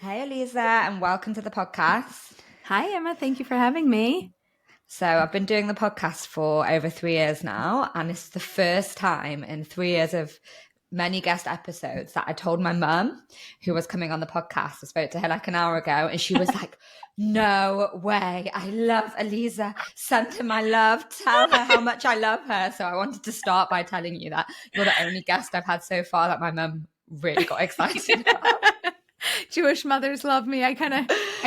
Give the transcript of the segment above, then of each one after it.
Hey, Aleeza, and welcome to the podcast. Hi, Emma. Thank you for having me. So, I've been doing the podcast for over 3 years now, and it's the first time in 3 years of many guest episodes that I told my mum, who was coming on the podcast. I spoke to her like an hour ago, and she was like, "No way. I love Aleeza. Send her my love. Tell her how much I love her." So, I wanted to start by telling you that you're the only guest I've had so far that my mum really got excited about. Jewish mothers love me. I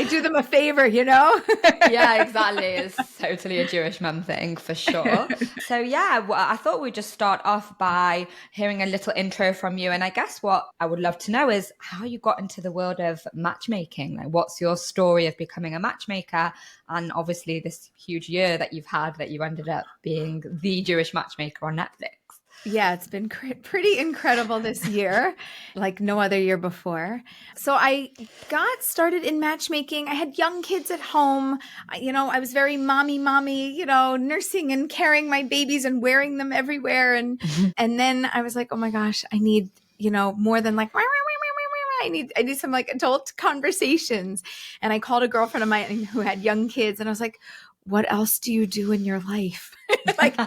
do them a favor, you know? Yeah, exactly. It's totally a Jewish mum thing for sure. So yeah, well, I thought we'd just start off by hearing a little intro from you. And I guess what I would love to know is how you got into the world of matchmaking. Like, what's your story of becoming a matchmaker? And obviously this huge year that you've had that you ended up being the Jewish matchmaker on Netflix. Yeah, it's been pretty incredible this year, like no other year before. So I got started in matchmaking. I had young kids at home. I was very mommy, nursing and carrying my babies and wearing them everywhere. And then I was like, oh my gosh, I need, more than like, I need some like adult conversations. And I called a girlfriend of mine who had young kids, and I was like, what else do you do in your life? Like,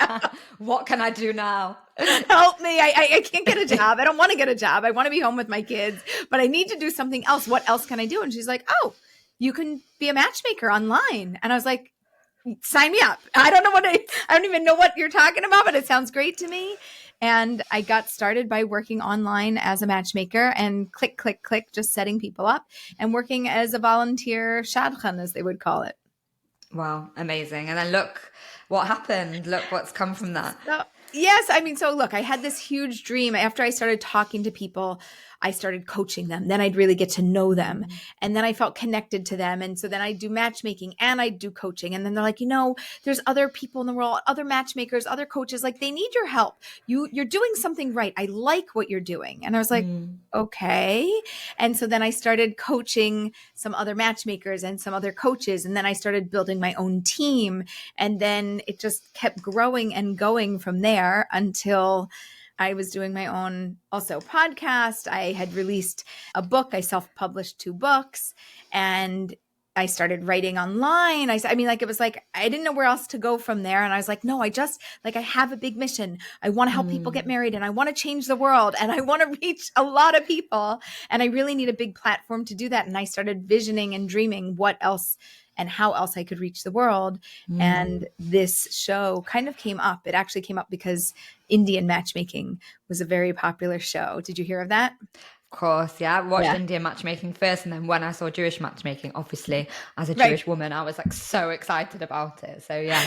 what can I do now? Help me. I can't get a job. I don't want to get a job. I want to be home with my kids, but I need to do something else. What else can I do? And she's like, oh, you can be a matchmaker online. And I was like, sign me up. I don't even know what you're talking about, but it sounds great to me. And I got started by working online as a matchmaker and click, click, click, just setting people up and working as a volunteer shadchan, as they would call it. Wow, amazing. And then look what happened. Look what's come from that. Yes. So look, I had this huge dream. After I started talking to people, I started coaching them. Then I'd really get to know them. And then I felt connected to them. And so then I do matchmaking and I do coaching. And then they're like, there's other people in the world, other matchmakers, other coaches, like they need your help. You're doing something right. I like what you're doing. And I was like, okay. And so then I started coaching some other matchmakers and some other coaches. And then I started building my own team. And then it just kept growing and going from there until I was doing my own also podcast. I had released a book. I self-published 2 books and I started writing online. It was like, I didn't know where else to go from there. And I was like, no, I have a big mission. I want to help people get married and I want to change the world and I want to reach a lot of people. And I really need a big platform to do that. And I started visioning and dreaming what else and how else I could reach the world. And this show kind of came up. It actually came up because Indian matchmaking was a very popular show. Did you hear of that? Of course, yeah. I watched Indian matchmaking first, and then when I saw Jewish matchmaking, obviously, as a Jewish woman, I was like so excited about it. So yeah.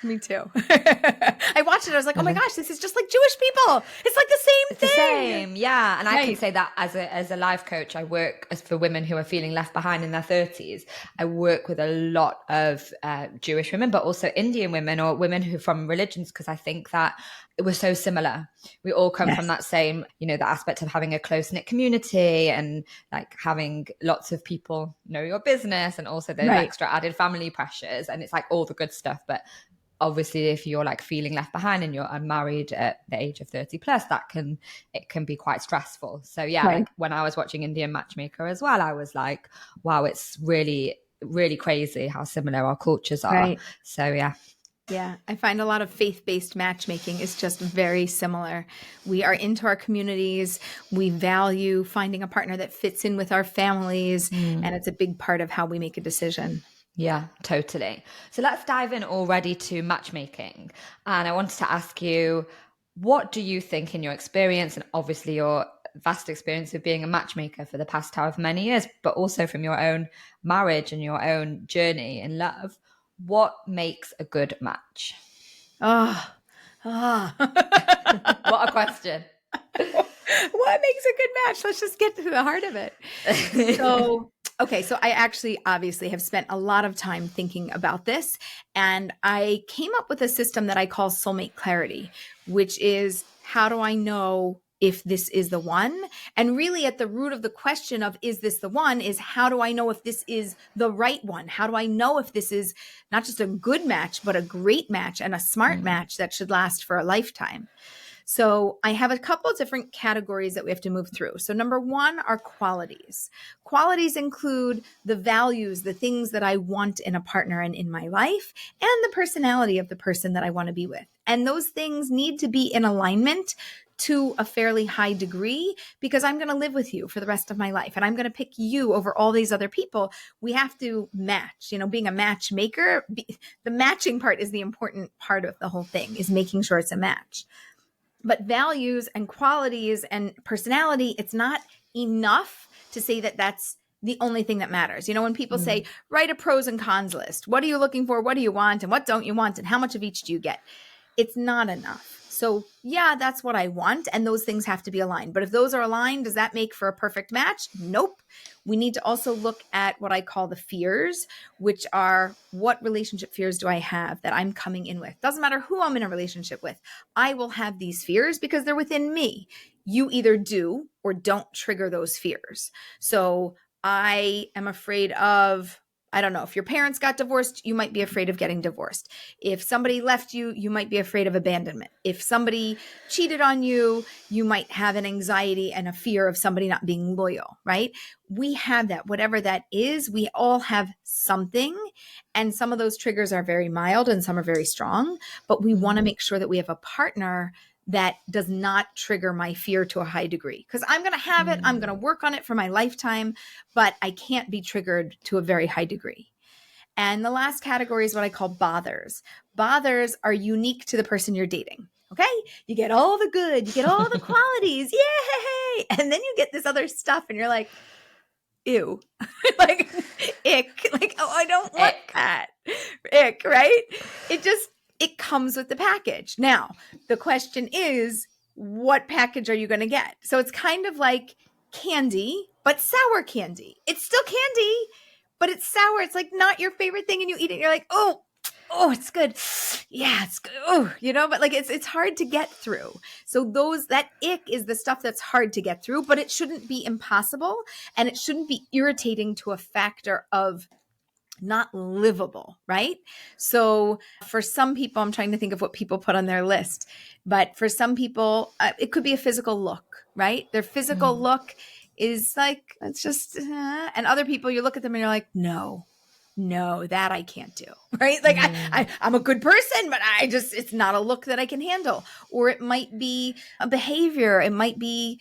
Me too. I watched it. I was like, oh my gosh, this is just like Jewish people. It's like the same thing. The same, yeah. And I can say that as a life coach, I work for women who are feeling left behind in their 30s. I work with a lot of Jewish women, but also Indian women or women who from religions, because I think that it was so similar. We all come from that same, the aspect of having a close-knit community and like having lots of people know your business and also those extra added family pressures. And it's like all the good stuff. But obviously, if you're like feeling left behind and you're unmarried at the age of 30 plus, it can be quite stressful. So yeah, like when I was watching Indian Matchmaker as well, I was like, wow, it's really, really crazy how similar our cultures are. Right. So yeah. Yeah, I find a lot of faith-based matchmaking is just very similar. We are into our communities. We value finding a partner that fits in with our families. And it's a big part of how we make a decision. Yeah, totally. So let's dive in already to matchmaking. And I wanted to ask you, what do you think in your experience and obviously your vast experience of being a matchmaker for the past however many years, but also from your own marriage and your own journey in love, what makes a good match? What a question. What makes a good match? Let's just get to the heart of it. So I actually obviously have spent a lot of time thinking about this, and I came up with a system that I call soulmate clarity, which is how do I know if this is the one? And really at the root of the question of, is this the one, is how do I know if this is the right one? How do I know if this is not just a good match, but a great match and a smart match that should last for a lifetime? So I have a couple of different categories that we have to move through. So number one are qualities. Qualities include the values, the things that I want in a partner and in my life, and the personality of the person that I want to be with. And those things need to be in alignment to a fairly high degree, because I'm going to live with you for the rest of my life and I'm going to pick you over all these other people. We have to match, being a matchmaker, the matching part is the important part of the whole thing, is making sure it's a match. But values and qualities and personality, it's not enough to say that that's the only thing that matters. When people say, write a pros and cons list, what are you looking for? What do you want? And what don't you want? And how much of each do you get? It's not enough. So yeah, that's what I want. And those things have to be aligned. But if those are aligned, does that make for a perfect match? Nope. We need to also look at what I call the fears, which are, what relationship fears do I have that I'm coming in with? Doesn't matter who I'm in a relationship with. I will have these fears because they're within me. You either do or don't trigger those fears. So I am afraid of, I don't know, if your parents got divorced, you might be afraid of getting divorced. If somebody left you, you might be afraid of abandonment. If somebody cheated on you, you might have an anxiety and a fear of somebody not being loyal, right? We have that, whatever that is, we all have something. And some of those triggers are very mild and some are very strong, but we want to make sure that we have a partner that does not trigger my fear to a high degree, because I'm going to have it. I'm going to work on it for my lifetime, but I can't be triggered to a very high degree. And the last category is what I call bothers. Bothers are unique to the person you're dating. Okay. You get all the good, you get all the qualities. Yay. And then you get this other stuff and you're like, ew, like ick, like, oh, I don't want that. Ick, right? It comes with the package. Now, the question is, what package are you going to get? So it's kind of like candy, but sour candy. It's still candy, but it's sour. It's like not your favorite thing, and you eat it and you're like, oh, it's good. Yeah, it's good. Oh, but like it's hard to get through. So that ick is the stuff that's hard to get through, but it shouldn't be impossible, and it shouldn't be irritating to a factor of not livable, right? So for some people, I'm trying to think of what people put on their list, but for some people, it could be a physical look, right? Their physical look is like, it's just, and other people, you look at them and you're like, no, that I can't do, right? Like I'm a good person, but it's not a look that I can handle. Or it might be a behavior. It might be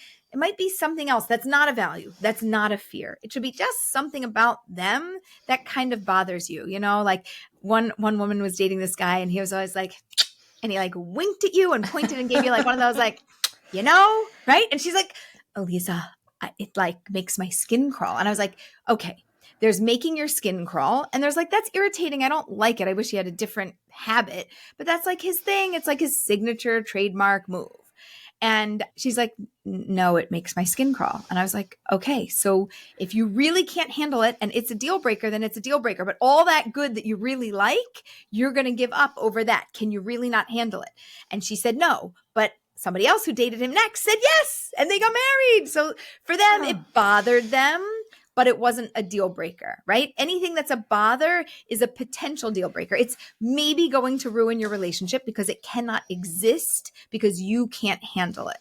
something else. That's not a value. That's not a fear. It should be just something about them that kind of bothers you. Like one woman was dating this guy and he was always like, and he like winked at you and pointed and gave you like one of those like, right? And she's like, Aleeza, it like makes my skin crawl. And I was like, okay, there's making your skin crawl. And there's like, that's irritating. I don't like it. I wish he had a different habit, but that's like his thing. It's like his signature trademark move. And she's like, no, it makes my skin crawl. And I was like, okay, so if you really can't handle it and it's a deal breaker, then it's a deal breaker. But all that good that you really like, you're going to give up over that. Can you really not handle it? And she said, no, but somebody else who dated him next said yes. And they got married. So for them, it bothered them, but it wasn't a deal breaker, right? Anything that's a bother is a potential deal breaker. It's maybe going to ruin your relationship because it cannot exist because you can't handle it.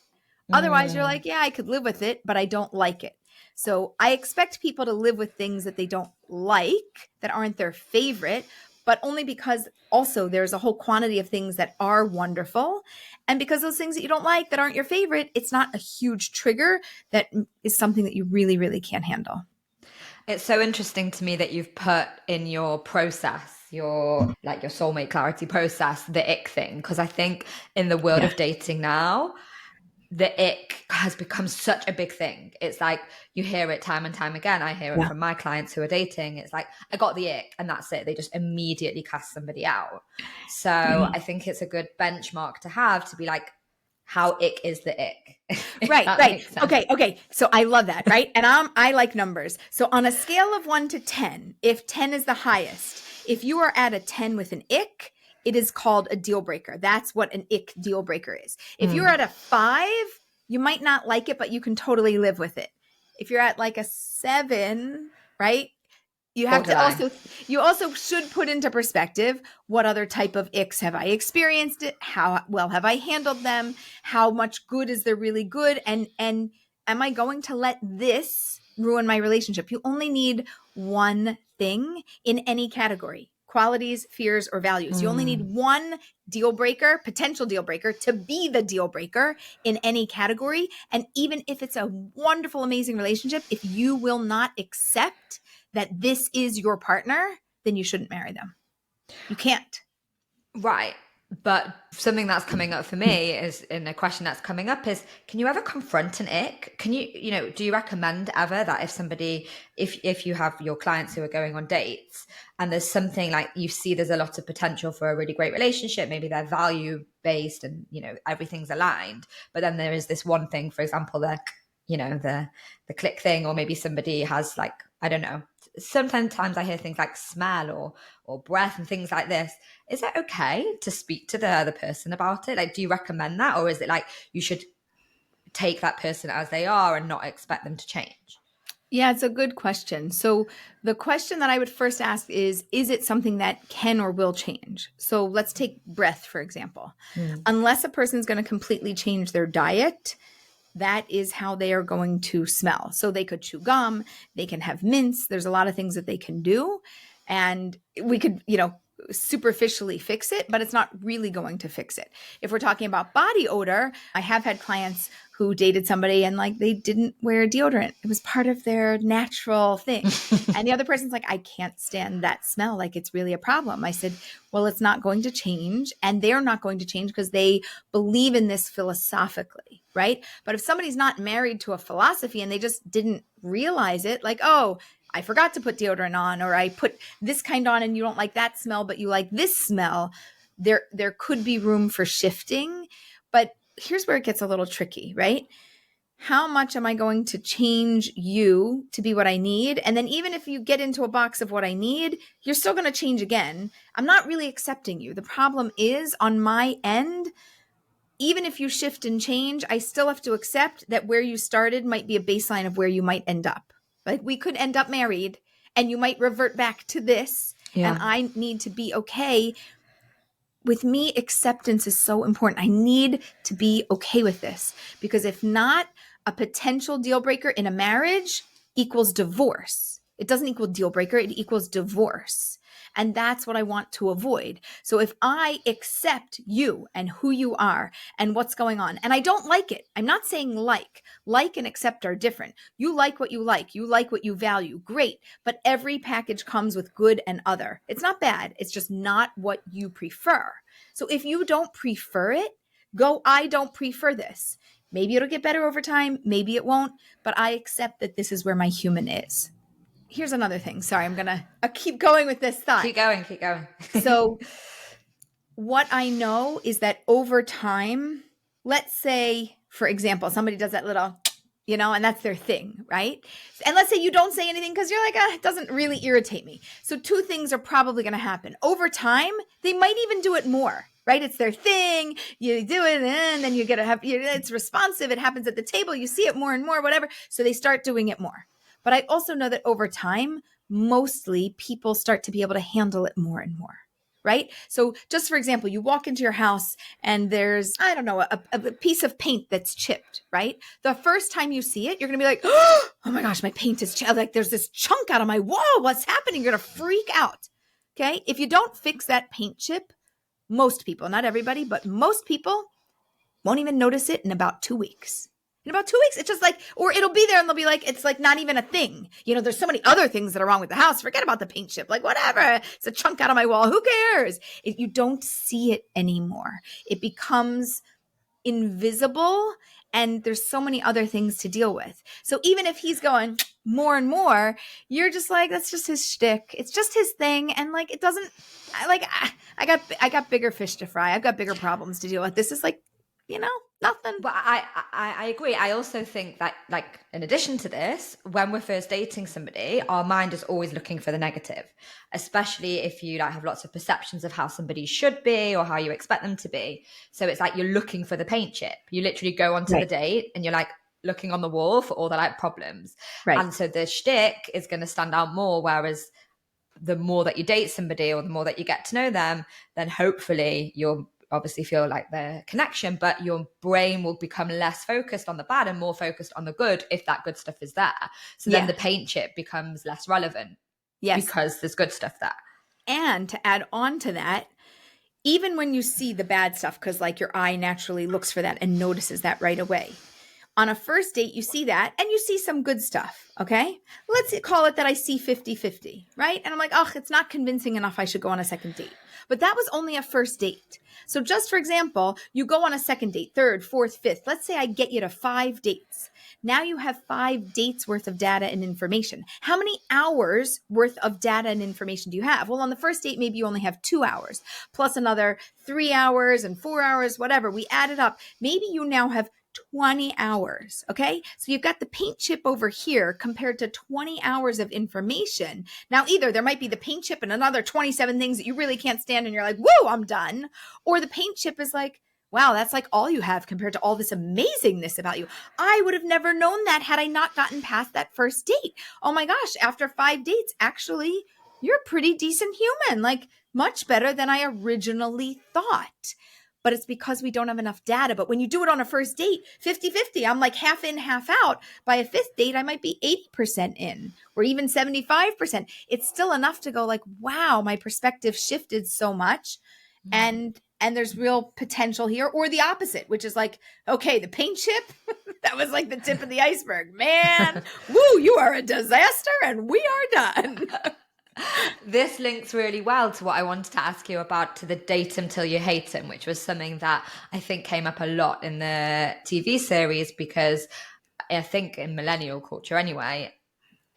Otherwise, you're like, yeah, I could live with it, but I don't like it. So I expect people to live with things that they don't like, that aren't their favorite, but only because also there's a whole quantity of things that are wonderful. And because those things that you don't like, that aren't your favorite, it's not a huge trigger that is something that you really, really can't handle. It's so interesting to me that you've put in your process, your soulmate clarity process, the ick thing. Because I think in the world of dating now, the ick has become such a big thing. It's like you hear it time and time again. I hear it from my clients who are dating. It's like, I got the ick and that's it. They just immediately cast somebody out. So I think it's a good benchmark to have, to be like, how ick is the ick? Right. Okay. So I love that. Right. And I like numbers. So on a scale of 1 to 10, if 10 is the highest, if you are at a 10 with an ick, it is called a deal breaker. That's what an ick deal breaker is. If you're at a 5, you might not like it, but you can totally live with it. If you're at like a 7, right? You have to borderline. you also should put into perspective, what other type of icks have I experienced it? How well have I handled them? How much good is there really good? And am I going to let this ruin my relationship? You only need one thing in any category: qualities, fears, or values. You only need one deal breaker, potential deal breaker, to be the deal breaker in any category. And even if it's a wonderful, amazing relationship, if you will not accept that this is your partner, then you shouldn't marry them. You can't. Right. But something that's coming up for me is, in a question that's coming up, is, can you ever confront an ick? Can you, do you recommend ever that if somebody, if you have your clients who are going on dates and there's something like you see there's a lot of potential for a really great relationship, maybe they're value based and, everything's aligned, but then there is this one thing, for example, the click thing, or maybe somebody has, like, I don't know, sometimes I hear things like smell or breath and things like this. Is it okay to speak to the other person about it? Like, do you recommend that? Or is it like you should take that person as they are and not expect them to change? Yeah, it's a good question. So the question that I would first ask is it something that can or will change? So let's take breath, for example. Unless a person's going to completely change their diet, that is how they are going to smell. So they could chew gum, they can have mints. There's a lot of things that they can do. And we could, superficially fix it, but it's not really going to fix it. If we're talking about body odor, I have had clients who dated somebody and like they didn't wear deodorant. It was part of their natural thing. And the other person's like, I can't stand that smell. Like, it's really a problem. I said, well, it's not going to change. And they're not going to change because they believe in this philosophically, right? But if somebody's not married to a philosophy and they just didn't realize it, like, oh, I forgot to put deodorant on, or I put this kind on and you don't like that smell, but you like this smell, there could be room for shifting. But here's where it gets a little tricky, right? How much am I going to change you to be what I need? And then even if you get into a box of what I need, you're still going to change again. I'm not really accepting you. The problem is, on my end, even if you shift and change, I still have to accept that where you started might be a baseline of where you might end up. Like, we could end up married and you might revert back to this. Yeah. And I need to be okay. With me, acceptance is so important. I need to be okay with this, because if not, a potential deal breaker in a marriage equals divorce. It doesn't equal deal breaker. It equals divorce. And that's what I want to avoid. So if I accept you and who you are and what's going on, and I don't like it, I'm not saying like and accept are different. You like what you like what you value. Great. But every package comes with good and other. It's not bad. It's just not what you prefer. So if you don't prefer it, go, I don't prefer this. Maybe it'll get better over time. Maybe it won't. But I accept that this is where my human is. Here's another thing. Sorry, I'm going to keep going with this thought. Keep going. So what I know is that over time, let's say, for example, somebody does that little, and that's their thing, right? And let's say you don't say anything because you're like, it doesn't really irritate me. So two things are probably going to happen. Over time, they might even do it more, right? It's their thing. You do it and then you get it's responsive. It happens at the table. You see it more and more, whatever. So they start doing it more. But I also know that over time, mostly people start to be able to handle it more and more, right? So just for example, you walk into your house and there's, I don't know, a piece of paint that's chipped, right? The first time you see it, you're going to be like, oh my gosh, my paint is chipped. Like, there's this chunk out of my wall. What's happening? You're going to freak out, okay? If you don't fix that paint chip, most people, not everybody, but most people won't even notice it in about 2 weeks. In about 2 weeks, it's just like, or it'll be there and they'll be like, it's like not even a thing. There's so many other things that are wrong with the house. Forget about the paint chip. Like, whatever. It's a chunk out of my wall. Who cares? You don't see it anymore. It becomes invisible and there's so many other things to deal with. So even if he's going more and more, you're just like, that's just his shtick. It's just his thing. And like, it doesn't, I got bigger fish to fry. I've got bigger problems to deal with. This is like, nothing. But I agree. I also think that, like, in addition to this, when we're first dating somebody, our mind is always looking for the negative, especially if you have lots of perceptions of how somebody should be or how you expect them to be. So it's like you're looking for the paint chip. You literally go onto the date and you're like looking on the wall for all the problems. Right. And so the shtick is going to stand out more. Whereas the more that you date somebody or the more that you get to know them, then hopefully you'll obviously feel like the connection, but your brain will become less focused on the bad and more focused on the good if that good stuff is there. So then the paint chip becomes less relevant because there's good stuff there. And to add on to that, even when you see the bad stuff, because like your eye naturally looks for that and notices that right away. On a first date, you see that and you see some good stuff, okay? Let's call it that I see 50-50, right? And I'm like, oh, it's not convincing enough. I should go on a second date. But that was only a first date. So just for example, you go on a second date, third, fourth, fifth. Let's say I get you to 5 dates. Now you have 5 dates worth of data and information. How many hours worth of data and information do you have? Well, on the first date, maybe you only have 2 hours plus another 3 hours and 4 hours, whatever. We add it up. Maybe you now have 20 hours. Okay. So you've got the paint chip over here compared to 20 hours of information. Now, either there might be the paint chip and another 27 things that you really can't stand and you're like, woo, I'm done. Or the paint chip is like, wow, that's like all you have compared to all this amazingness about you. I would have never known that had I not gotten past that first date. Oh my gosh, after 5 dates, actually, you're a pretty decent human, like much better than I originally thought. But it's because we don't have enough data. But when you do it on a first date, 50-50, I'm like half in, half out. By a 5th date, I might be 80% in or even 75%. It's still enough to go like, wow, my perspective shifted so much. And there's real potential here, or the opposite, which is like, okay, the paint chip, that was like the tip of the iceberg, man. Woo, you are a disaster and we are done. This links really well to what I wanted to ask you about, to the date him till you hate him, which was something that I think came up a lot in the TV series, because I think in millennial culture anyway,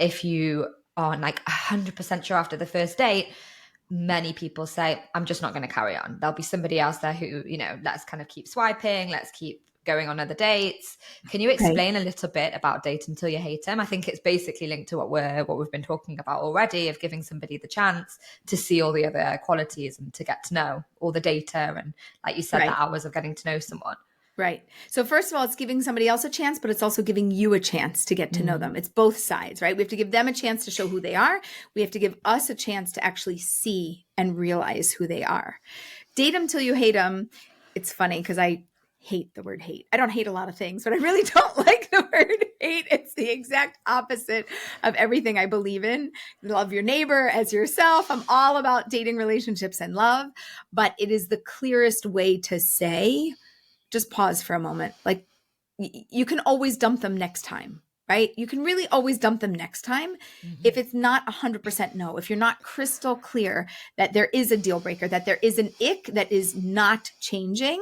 if you aren't like 100% sure after the first date, many people say, I'm just not going to carry on. There'll be somebody else there who, let's kind of keep swiping, let's keep going on other dates. Can you explain a little bit about date until you hate him? I think it's basically linked to what we've been talking about already, of giving somebody the chance to see all the other qualities and to get to know all the data and, like you said, the hours of getting to know someone. Right. So first of all, it's giving somebody else a chance, but it's also giving you a chance to get to know them. It's both sides, right? We have to give them a chance to show who they are. We have to give us a chance to actually see and realize who they are. Date them till you hate them. It's funny because I hate the word hate. I don't hate a lot of things, but I really don't like the word hate. It's the exact opposite of everything I believe in. Love your neighbor as yourself. I'm all about dating, relationships, and love, but it is the clearest way to say, just pause for a moment. Like, you can always dump them next time, right? You can really always dump them next time if it's not 100% no. If you're not crystal clear that there is a deal breaker, that there is an ick that is not changing,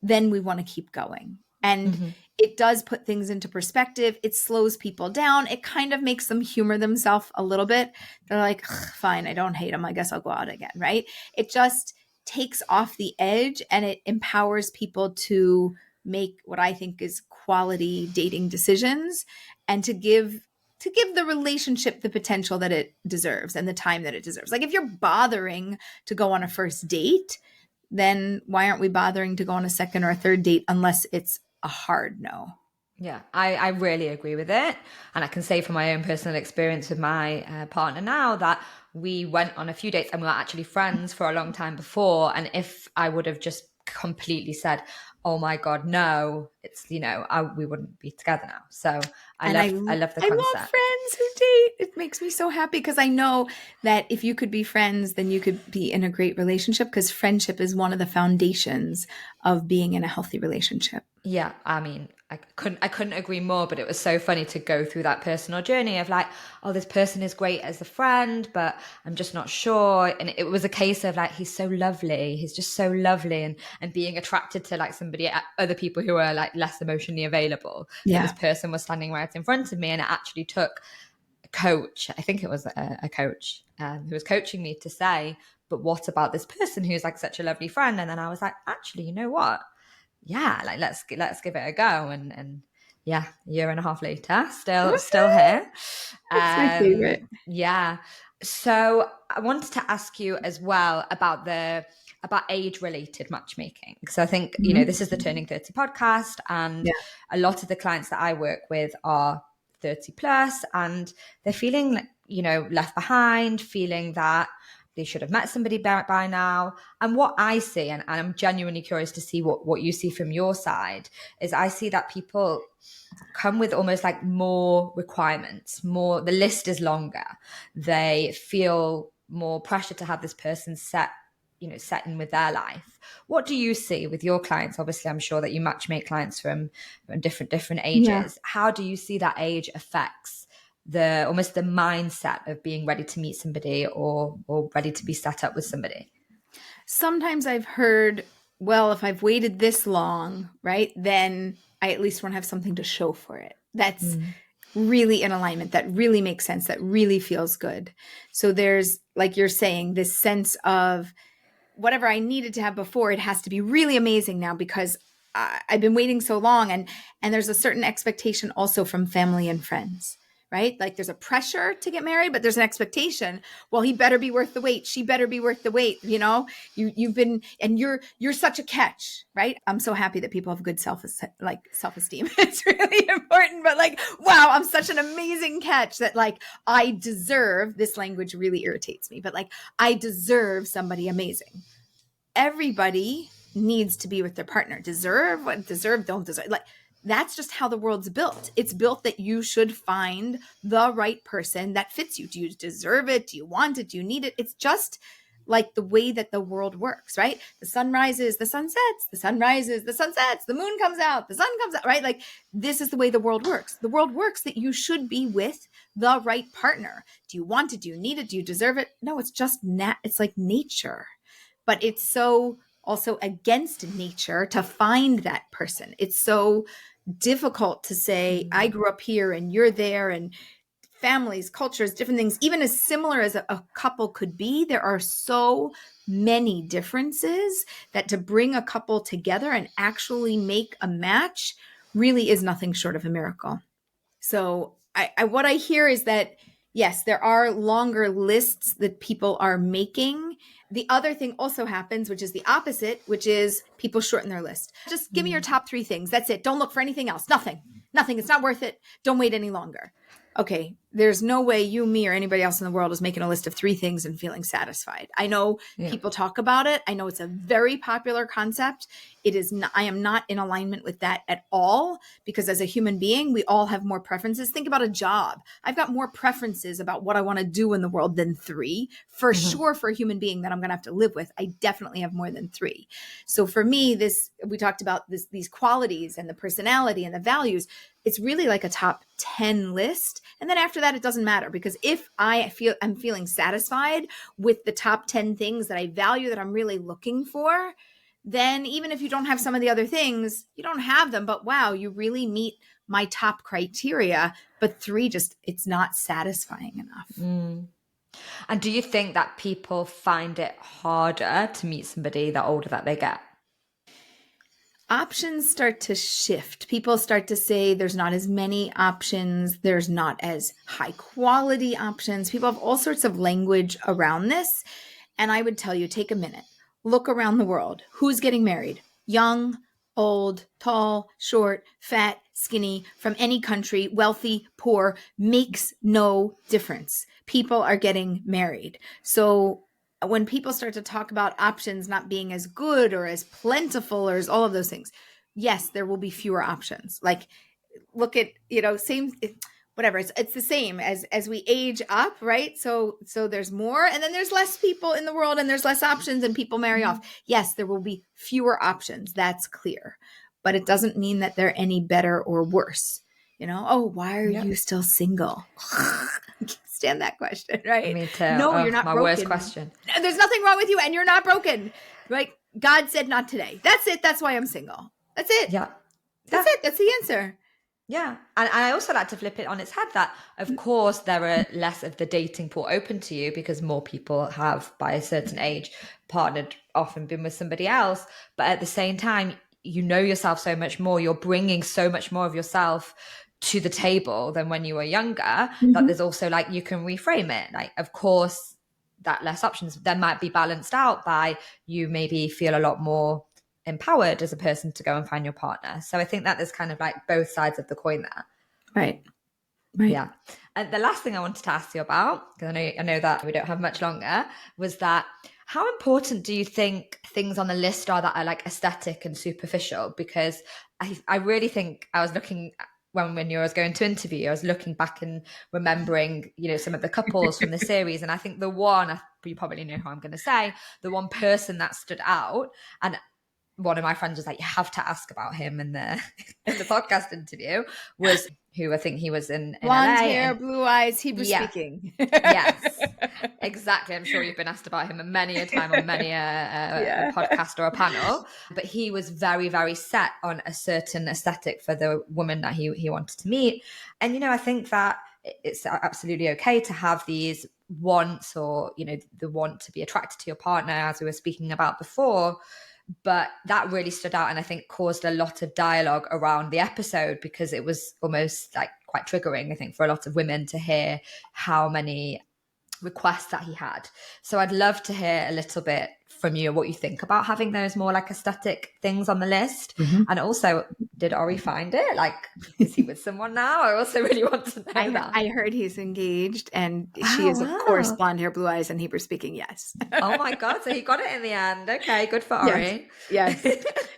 then we want to keep going. And it does put things into perspective. It slows people down. It kind of makes them humor themselves a little bit. They're like, fine, I don't hate them. I guess I'll go out again, right? It just takes off the edge and it empowers people to make what I think is quality dating decisions and to give the relationship the potential that it deserves and the time that it deserves. Like, if you're bothering to go on a first date, then why aren't we bothering to go on a second or a third date unless it's a hard no? Yeah, I really agree with it. And I can say from my own personal experience with my partner now that we went on a few dates and we were actually friends for a long time before. And if I would have just completely said, oh my God, no, it's, we wouldn't be together now. So I love the concept. I love friends who date. It makes me so happy because I know that if you could be friends, then you could be in a great relationship, because friendship is one of the foundations of being in a healthy relationship. Yeah, I mean, I couldn't agree more, but it was so funny to go through that personal journey of like, oh, this person is great as a friend, but I'm just not sure. And it was a case of like, he's so lovely. He's just so lovely. And being attracted to like other people who are like less emotionally available. Yeah. This person was standing right in front of me, and it actually took a coach. I think it was a coach who was coaching me to say, but what about this person who's like such a lovely friend? And then I was like, actually, you know what? Yeah, like let's give it a go, and yeah, a year and a half later, still here. That's my favorite. Yeah. So I wanted to ask you as well about age-related matchmaking, because I think this is the Turning 30 podcast, and a lot of the clients that I work with are 30 plus, and they're feeling like left behind, feeling that they should have met somebody by now. And what I see, and I'm genuinely curious to see what you see from your side, is I see that people come with almost like more requirements, the list is longer. They feel more pressure to have this person set in with their life. What do you see with your clients? Obviously, I'm sure that you matchmake clients from different ages. Yeah. How do you see that age affects almost the mindset of being ready to meet somebody or ready to be set up with somebody? Sometimes I've heard, well, if I've waited this long, right, then I at least want to have something to show for it. That's really in alignment. That really makes sense. That really feels good. So there's, like you're saying, this sense of whatever I needed to have before, it has to be really amazing now because I've been waiting so long. And there's a certain expectation also from family and friends, right? Like there's a pressure to get married, but there's an expectation. Well, he better be worth the wait. She better be worth the wait. You've been, and you're such a catch, right? I'm so happy that people have good self-esteem. It's really important, but like, wow, I'm such an amazing catch that like, I deserve, this language really irritates me, but like, I deserve somebody amazing. Everybody needs to be with their partner. Deserve, don't deserve. Like, that's just how the world's built. It's built that you should find the right person that fits you. Do you deserve it? Do you want it? Do you need it? It's just like the way that the world works, right? The sun rises, the sun sets, the sun rises, the sun sets, the moon comes out, the sun comes out, right? Like this is the way the world works. The world works that you should be with the right partner. Do you want it? Do you need it? Do you deserve it? No, it's just it's like nature, but it's so also against nature to find that person. It's so difficult to say, I grew up here and you're there, and families, cultures, different things, even as similar as a couple could be, there are so many differences that to bring a couple together and actually make a match really is nothing short of a miracle. So what I hear is that, yes, there are longer lists that people are making. The other thing also happens, which is the opposite, which is people shorten their list. Just give me your top 3 things. That's it. Don't look for anything else. Nothing. It's not worth it. Don't wait any longer. Okay, there's no way you, me, or anybody else in the world is making a list of 3 things and feeling satisfied. I know people talk about it. I know it's a very popular concept. It is not, I am not in alignment with that at all, because as a human being, we all have more preferences. Think about a job. I've got more preferences about what I want to do in the world than 3. For sure, for a human being that I'm going to have to live with, I definitely have more than 3. So for me, we talked about these qualities and the personality and the values. It's really like a top 10 list. And then after that, it doesn't matter, because if I'm feeling satisfied with the top 10 things that I value, that I'm really looking for, then even if you don't have some of the other things, you don't have them, but wow, you really meet my top criteria, but 3, it's not satisfying enough. And do you think that people find it harder to meet somebody the older that they get? Options start to shift. People start to say there's not as many options. There's not as high quality options. People have all sorts of language around this. And I would tell you, take a minute, look around the world. Who's getting married? Young, old, tall, short, fat, skinny, from any country, wealthy, poor, makes no difference. People are getting married. So when people start to talk about options not being as good or as plentiful or as all of those things, yes, there will be fewer options. Like, look at, same, whatever. It's the same as we age up, right? So there's more, and then there's less people in the world, and there's less options, and people marry off. Yes, there will be fewer options. That's clear, but it doesn't mean that they're any better or worse. Why are you still single? Stand that question, right? Me too. No, you're not my broken. worst question. There's nothing wrong with you, and you're not broken. Right? God said not today. That's it. That's why I'm single. That's it. Yeah. That's it. That's the answer. Yeah. And I also like to flip it on its head that, of course, there are less of the dating pool open to you because more people have, by a certain age, partnered off and been with somebody else. But at the same time, you know yourself so much more. You're bringing so much more of yourself to the table than when you were younger, that there's also like, you can reframe it. Like, of course, that less options then might be balanced out by you maybe feel a lot more empowered as a person to go and find your partner. So I think that there's kind of like both sides of the coin there. Right. Right. Yeah. And the last thing I wanted to ask you about, because I know that we don't have much longer, was that how important do you think things on the list are that are like aesthetic and superficial? Because I really think I was looking when you was going to interview, I was looking back and remembering, some of the couples from the series. And I think you probably know who I'm going to say, the one person that stood out, and one of my friends was like, you have to ask about him in the in the podcast interview, was who I think he was in Blonde LA. hair, And blue eyes, Hebrew yeah, speaking. yes, exactly. I'm sure you've been asked about him many a time on many a podcast or a panel. But he was very, very set on a certain aesthetic for the woman that he wanted to meet. And, I think that it's absolutely okay to have these wants, or, the want to be attracted to your partner, as we were speaking about before. But that really stood out, and I think caused a lot of dialogue around the episode, because it was almost like quite triggering, I think, for a lot of women to hear how many requests that he had. So I'd love to hear a little bit from you what you think about having those more like aesthetic things on the list. Mm-hmm. And also, did Ori find it? Like, is he with someone now? I also really want to know that. I heard he's engaged, and she is, of course, blonde hair, blue eyes, and Hebrew speaking. Yes. Oh my God. So he got it in the end. Okay. Good for Ori. Yes.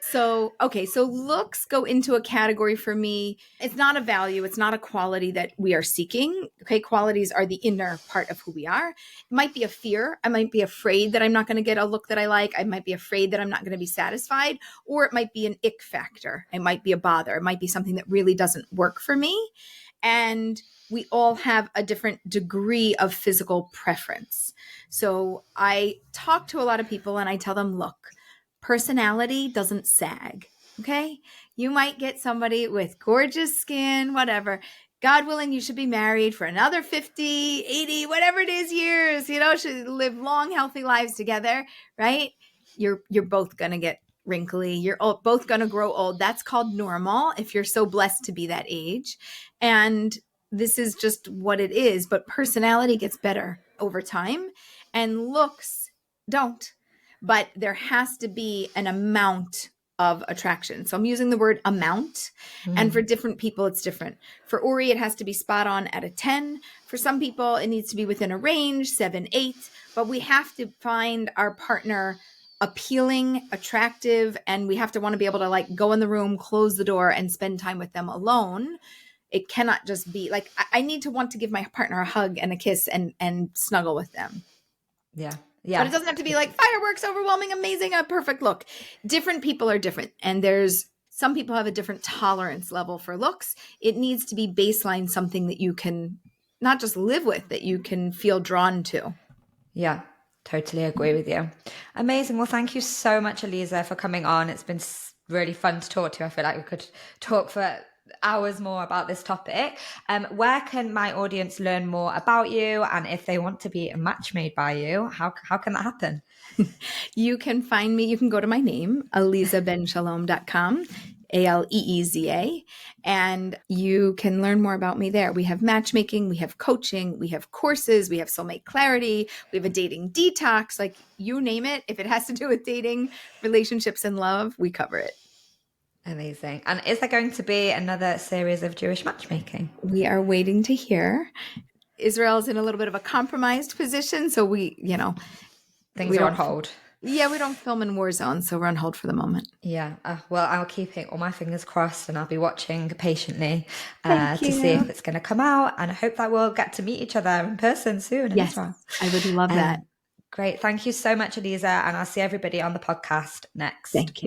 So looks go into a category for me. It's not a value. It's not a quality that we are seeking. Okay. Qualities are the inner part of who we are. It might be a fear. I might be afraid that I'm not going to get a look that I like. I might be afraid that I'm not going to be satisfied, or it might be an ick factor. It might be a bother. It might be something that really doesn't work for me. And we all have a different degree of physical preference. So I talk to a lot of people and I tell them, look, personality doesn't sag. Okay. You might get somebody with gorgeous skin, whatever. God willing, you should be married for another 50, 80, whatever it is years, should live long, healthy lives together, right? You're both going to get wrinkly. You're both going to grow old. That's called normal if you're so blessed to be that age. And this is just what it is. But personality gets better over time and looks don't. But there has to be an amount of attraction. So I'm using the word amount. And for different people, it's different. For Ori, it has to be spot on at a 10. For some people, it needs to be within a range, 7, 8. But we have to find our partner appealing, attractive, and we have to want to be able to like go in the room, close the door, and spend time with them alone. It cannot just be like, I need to want to give my partner a hug and a kiss and snuggle with them. Yeah. But it doesn't have to be like fireworks, overwhelming, amazing, a perfect look. Different people are different. And some people have a different tolerance level for looks. It needs to be baseline, something that you can not just live with, that you can feel drawn to. Yeah, totally agree with you. Amazing. Well, thank you so much, Aleeza, for coming on. It's been really fun to talk to you. I feel like we could talk for hours more about this topic. Where can my audience learn more about you? And if they want to be match-made by you, how can that happen? You can find me. You can go to my name, AleezaBenShalom.com, ALEEZA, and you can learn more about me there. We have matchmaking, we have coaching, we have courses, we have soulmate clarity, we have a dating detox, like you name it. If it has to do with dating, relationships, and love, we cover it. Amazing. And is there going to be another series of Jewish matchmaking? We are waiting to hear. Israel's in a little bit of a compromised position, so things are on hold. Yeah, we don't film in war zones, so we're on hold for the moment. Yeah. Well, I'll keep all my fingers crossed, and I'll be watching patiently to see if it's going to come out. And I hope that we'll get to meet each other in person soon. Yes, I would love that. Great. Thank you so much, Aleeza. And I'll see everybody on the podcast next week.